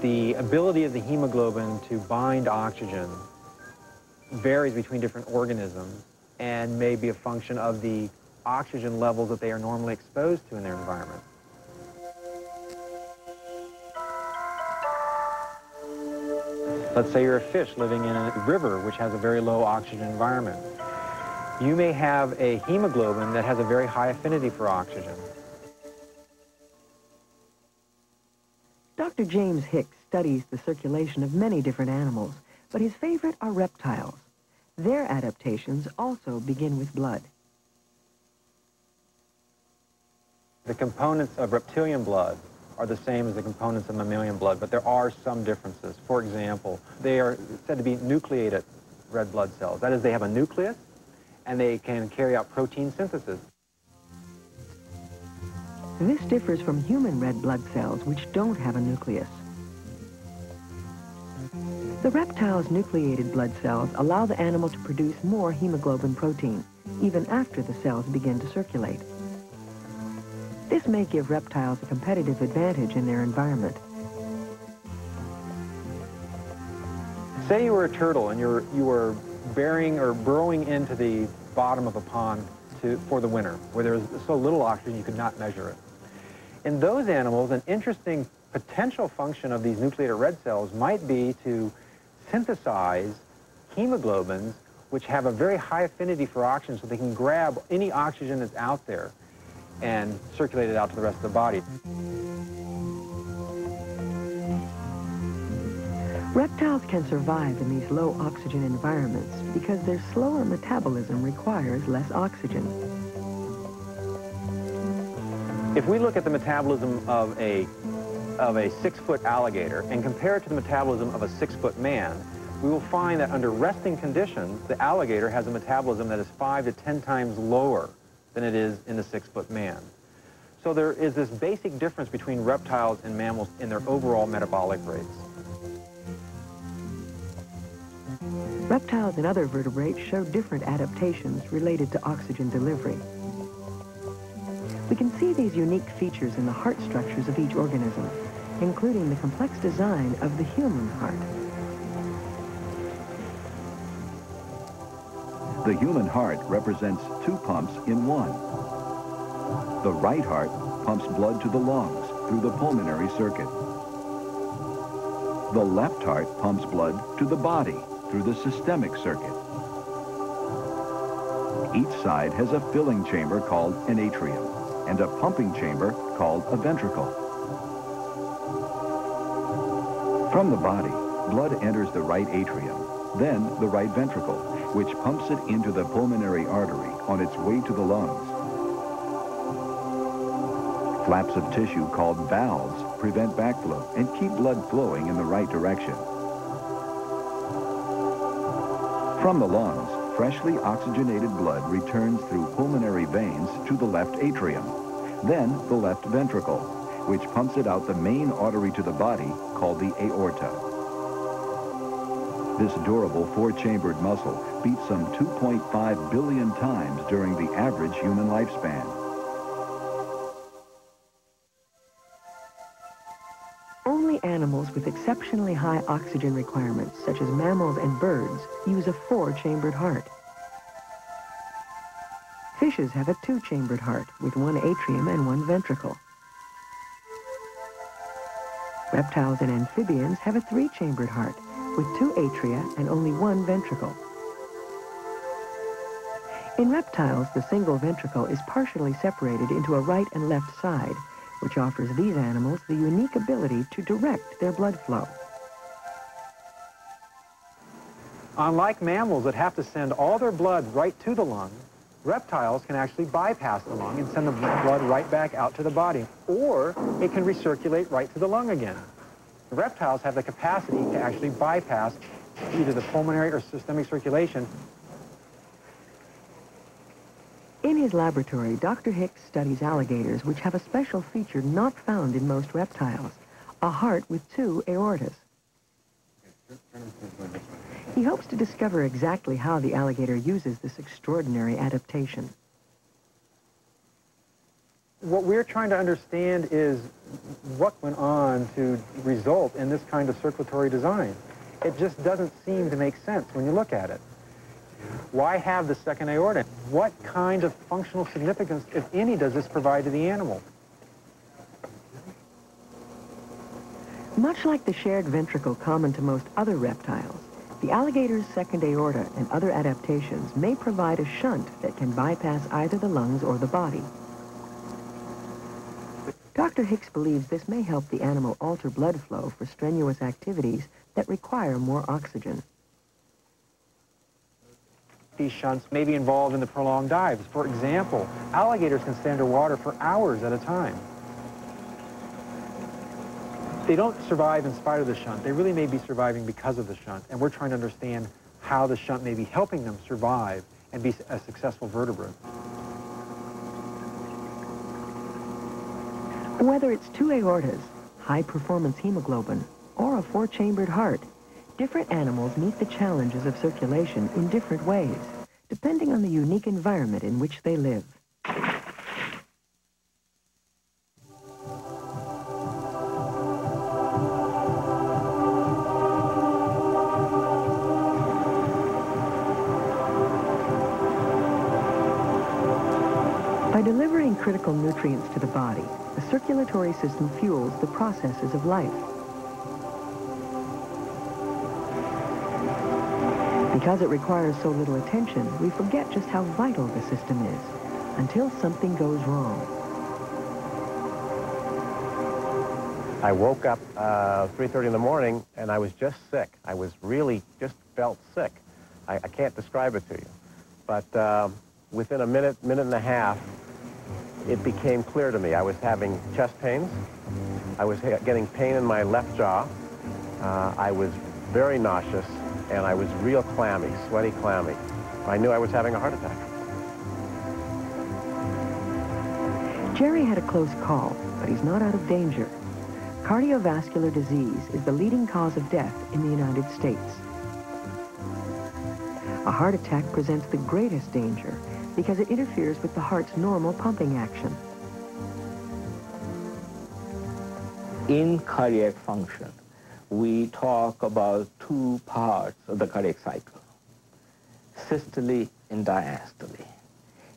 The ability of the hemoglobin to bind oxygen varies between different organisms and may be a function of the oxygen levels that they are normally exposed to in their environment. Let's say you're a fish living in a river which has a very low oxygen environment. You may have a hemoglobin that has a very high affinity for oxygen. Dr. James Hicks studies the circulation of many different animals, but his favorite are reptiles. Their adaptations also begin with blood. The components of reptilian blood are the same as the components of mammalian blood, but there are some differences. For example, they are said to be nucleated red blood cells. That is, they have a nucleus, and they can carry out protein synthesis. This differs from human red blood cells, which don't have a nucleus. The reptile's nucleated blood cells allow the animal to produce more hemoglobin protein, even after the cells begin to circulate. This may give reptiles a competitive advantage in their environment. Say you were a turtle and you were burying or burrowing into the bottom of a pond for the winter, where there's so little oxygen you could not measure it. In those animals, an interesting potential function of these nucleated red cells might be to synthesize hemoglobins which have a very high affinity for oxygen, so they can grab any oxygen that's out there and circulate it out to the rest of the body. Reptiles can survive in these low oxygen environments because their slower metabolism requires less oxygen. If we look at the metabolism of a 6-foot alligator and compare it to the metabolism of a 6-foot man, we will find that under resting conditions, the alligator has a metabolism that is 5 to 10 times lower than it is in the 6-foot man. So there is this basic difference between reptiles and mammals in their overall metabolic rates. Reptiles and other vertebrates show different adaptations related to oxygen delivery. We can see these unique features in the heart structures of each organism, including the complex design of the human heart. The human heart represents 2 pumps in one. The right heart pumps blood to the lungs through the pulmonary circuit. The left heart pumps blood to the body through the systemic circuit. Each side has a filling chamber called an atrium and a pumping chamber called a ventricle. From the body, blood enters the right atrium, then the right ventricle, which pumps it into the pulmonary artery on its way to the lungs. Flaps of tissue called valves prevent backflow and keep blood flowing in the right direction. From the lungs, freshly oxygenated blood returns through pulmonary veins to the left atrium, then the left ventricle, which pumps it out the main artery to the body called the aorta. This durable 4-chambered muscle beats some 2.5 billion times during the average human lifespan. Only animals with exceptionally high oxygen requirements, such as mammals and birds, use a 4-chambered heart. Fishes have a 2-chambered heart with 1 atrium and 1 ventricle. Reptiles and amphibians have a 3-chambered heart with 2 atria and only 1 ventricle. In reptiles, the single ventricle is partially separated into a right and left side, which offers these animals the unique ability to direct their blood flow. Unlike mammals that have to send all their blood right to the lung, reptiles can actually bypass the lung and send the blood right back out to the body, or it can recirculate right to the lung again. The reptiles have the capacity to actually bypass either the pulmonary or systemic circulation. In his laboratory, Dr. Hicks studies alligators which have a special feature not found in most reptiles, a heart with 2 aortas. He hopes to discover exactly how the alligator uses this extraordinary adaptation. What we're trying to understand is what went on to result in this kind of circulatory design. It just doesn't seem to make sense when you look at it. Why have the second aorta? What kind of functional significance, if any, does this provide to the animal? Much like the shared ventricle common to most other reptiles, the alligator's second aorta and other adaptations may provide a shunt that can bypass either the lungs or the body. Dr. Hicks believes this may help the animal alter blood flow for strenuous activities that require more oxygen. These shunts may be involved in the prolonged dives. For example, alligators can stay underwater for hours at a time. They don't survive in spite of the shunt. They really may be surviving because of the shunt, and we're trying to understand how the shunt may be helping them survive and be a successful vertebrate. Whether it's two aortas, high-performance hemoglobin, or a four-chambered heart, different animals meet the challenges of circulation in different ways, depending on the unique environment in which they live. By delivering critical nutrients to the body, the circulatory system fuels the processes of life. Because it requires so little attention, we forget just how vital the system is, until something goes wrong. I woke up 3:30 in the morning, and I was just sick. I was really just felt sick. I can't describe it to you. But within a minute and a half, it became clear to me. I was having chest pains. I was getting pain in my left jaw. I was very nauseous, and I was real clammy, sweaty clammy. I knew I was having a heart attack. Jerry had a close call, but he's not out of danger. Cardiovascular disease is the leading cause of death in the United States. A heart attack presents the greatest danger because it interferes with the heart's normal pumping action. In cardiac function, we talk about two parts of the cardiac cycle, systole and diastole.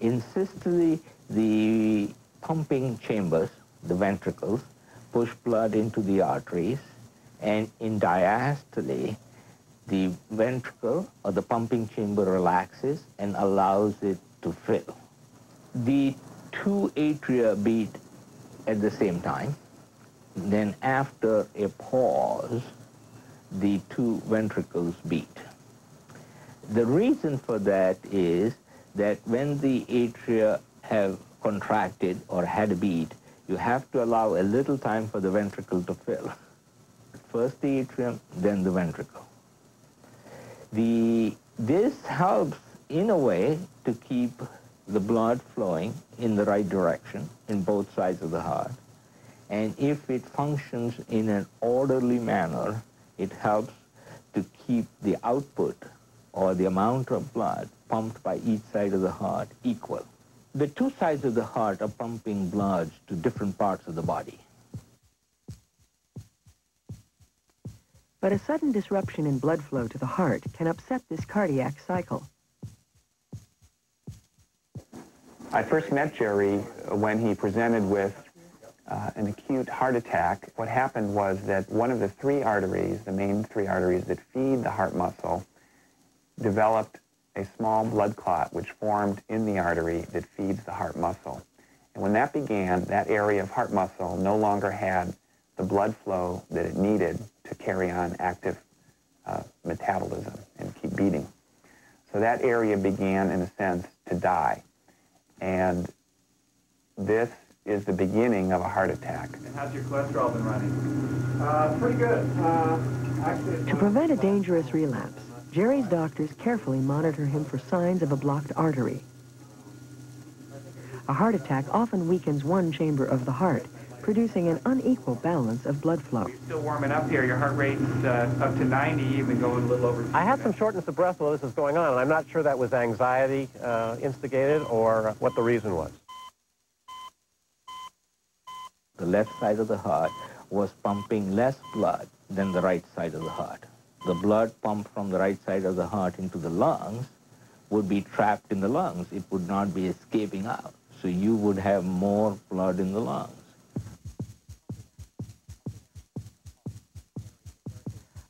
In systole, the pumping chambers, the ventricles, push blood into the arteries, and in diastole, the ventricle or the pumping chamber relaxes and allows it to fill. The two atria beat at the same time. Then after a pause, the two ventricles beat. The reason for that is that when the atria have contracted or had a beat, you have to allow a little time for the ventricle to fill. First the atrium, then the ventricle. This helps in a way to keep the blood flowing in the right direction in both sides of the heart. And if it functions in an orderly manner, it helps to keep the output or the amount of blood pumped by each side of the heart equal. The two sides of the heart are pumping blood to different parts of the body. But a sudden disruption in blood flow to the heart can upset this cardiac cycle. I first met Jerry when he presented with an acute heart attack. What happened was that one of the three arteries, the main three arteries that feed the heart muscle, developed a small blood clot which formed in the artery that feeds the heart muscle. And when that began, that area of heart muscle no longer had the blood flow that it needed to carry on active metabolism and keep beating. So that area began, in a sense, to die. And this is the beginning of a heart attack. And how's your cholesterol been running? Pretty good. To prevent a dangerous relapse, Jerry's doctors carefully monitor him for signs of a blocked artery. A heart attack often weakens one chamber of the heart, producing an unequal balance of blood flow. You're still warming up here. Your heart rate's up to 90. You've been going a little over 2 I had some shortness of breath while this was going on, and I'm not sure that was anxiety instigated or what the reason was. the left side of the heart was pumping less blood than the right side of the heart. The blood pumped from the right side of the heart into the lungs would be trapped in the lungs. It would not be escaping out. So you would have more blood in the lungs.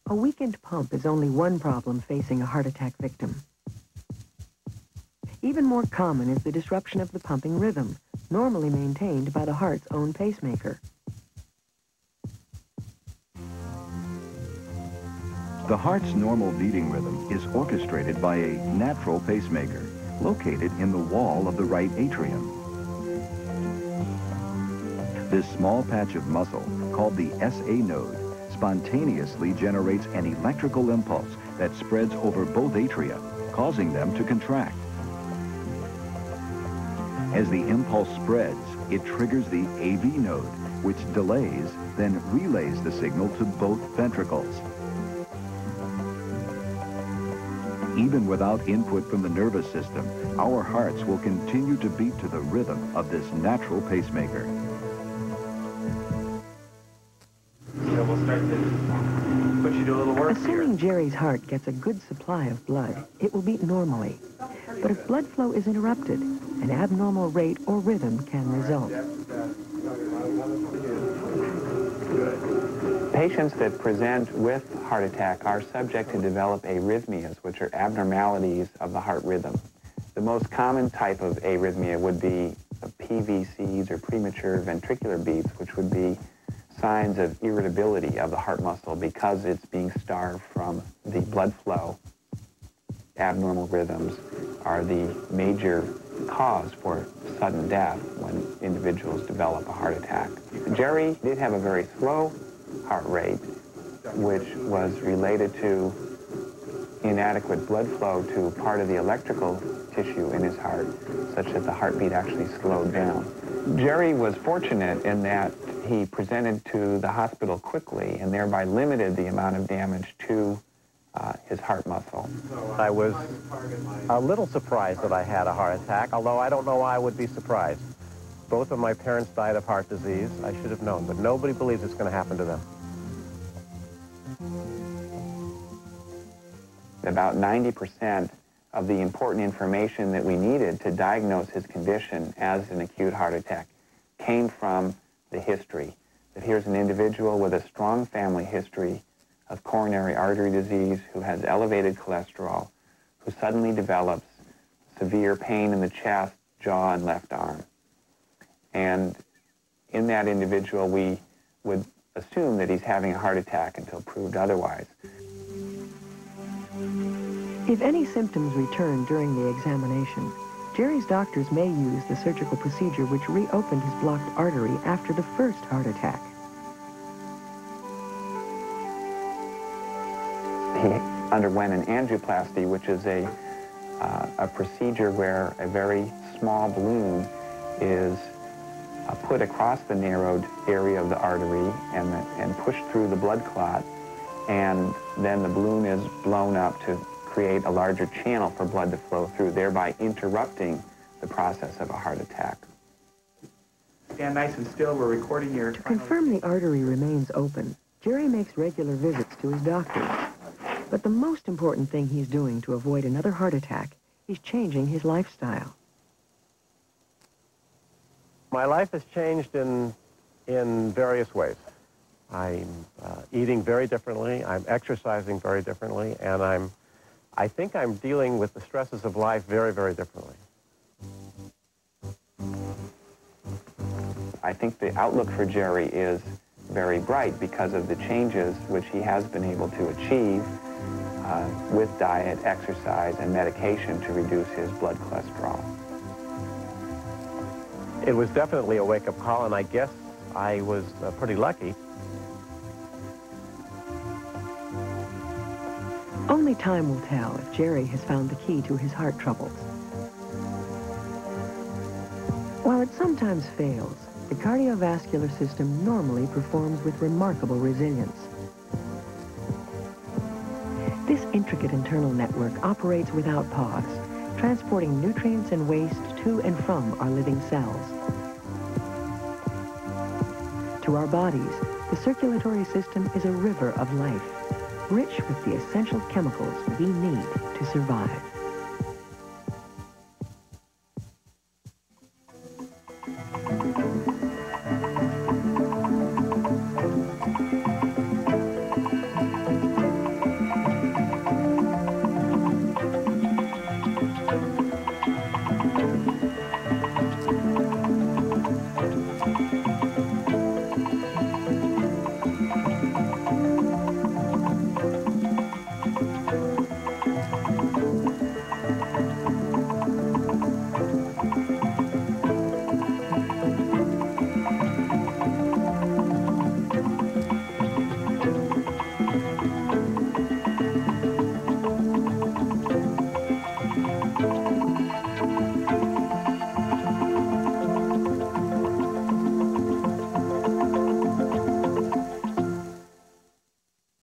A weakened pump is only one problem facing a heart attack victim. Even more common is the disruption of the pumping rhythm, normally maintained by the heart's own pacemaker. The heart's normal beating rhythm is orchestrated by a natural pacemaker located in the wall of the right atrium. This small patch of muscle, called the SA node, spontaneously generates an electrical impulse that spreads over both atria, causing them to contract. As the impulse spreads, it triggers the AV node, which delays, then relays the signal to both ventricles. Even without input from the nervous system, our hearts will continue to beat to the rhythm of this natural pacemaker. So we'll start to put you to a little work here. Assuming Jerry's heart gets a good supply of blood, it will beat normally. But if blood flow is interrupted, an abnormal rate or rhythm can result. Patients that present with heart attack are subject to develop arrhythmias, which are abnormalities of the heart rhythm. The most common type of arrhythmia would be PVCs, or premature ventricular beats, which would be signs of irritability of the heart muscle because it's being starved from the blood flow. Abnormal rhythms are the major cause for sudden death when individuals develop a heart attack. Jerry did have a very slow heart rate, which was related to inadequate blood flow to part of the electrical tissue in his heart, such that the heartbeat actually slowed down. Jerry was fortunate in that he presented to the hospital quickly and thereby limited the amount of damage to his heart muscle. I was a little surprised that I had a heart attack, although I don't know why I would be surprised. Both of my parents died of heart disease. I should have known, but nobody believes it's going to happen to them. About 90% of the important information that we needed to diagnose his condition as an acute heart attack came from the history. That here's an individual with a strong family history of coronary artery disease who has elevated cholesterol, who suddenly develops severe pain in the chest, jaw, and left arm. And in that individual, we would assume that he's having a heart attack until proved otherwise. If any symptoms return during the examination, Jerry's doctors may use the surgical procedure which reopened his blocked artery after the first heart attack. He underwent an angioplasty, which is a procedure where a very small balloon is put across the narrowed area of the artery and pushed through the blood clot, and then the balloon is blown up to create a larger channel for blood to flow through, thereby interrupting the process of a heart attack. Stand nice and still. We're recording your... To confirm the artery remains open, Jerry makes regular visits to his doctor. But the most important thing he's doing to avoid another heart attack is changing his lifestyle. My life has changed in various ways. I'm eating very differently, I'm exercising very differently, and I think I'm dealing with the stresses of life very, very differently. I think the outlook for Jerry is very bright because of the changes which he has been able to achieve with diet, exercise, and medication to reduce his blood cholesterol. It was definitely a wake-up call, and I guess I was pretty lucky. Only time will tell if Jerry has found the key to his heart troubles. While it sometimes fails, the cardiovascular system normally performs with remarkable resilience. This intricate internal network operates without pause, transporting nutrients and waste to and from our living cells. To our bodies, the circulatory system is a river of life, rich with the essential chemicals we need to survive.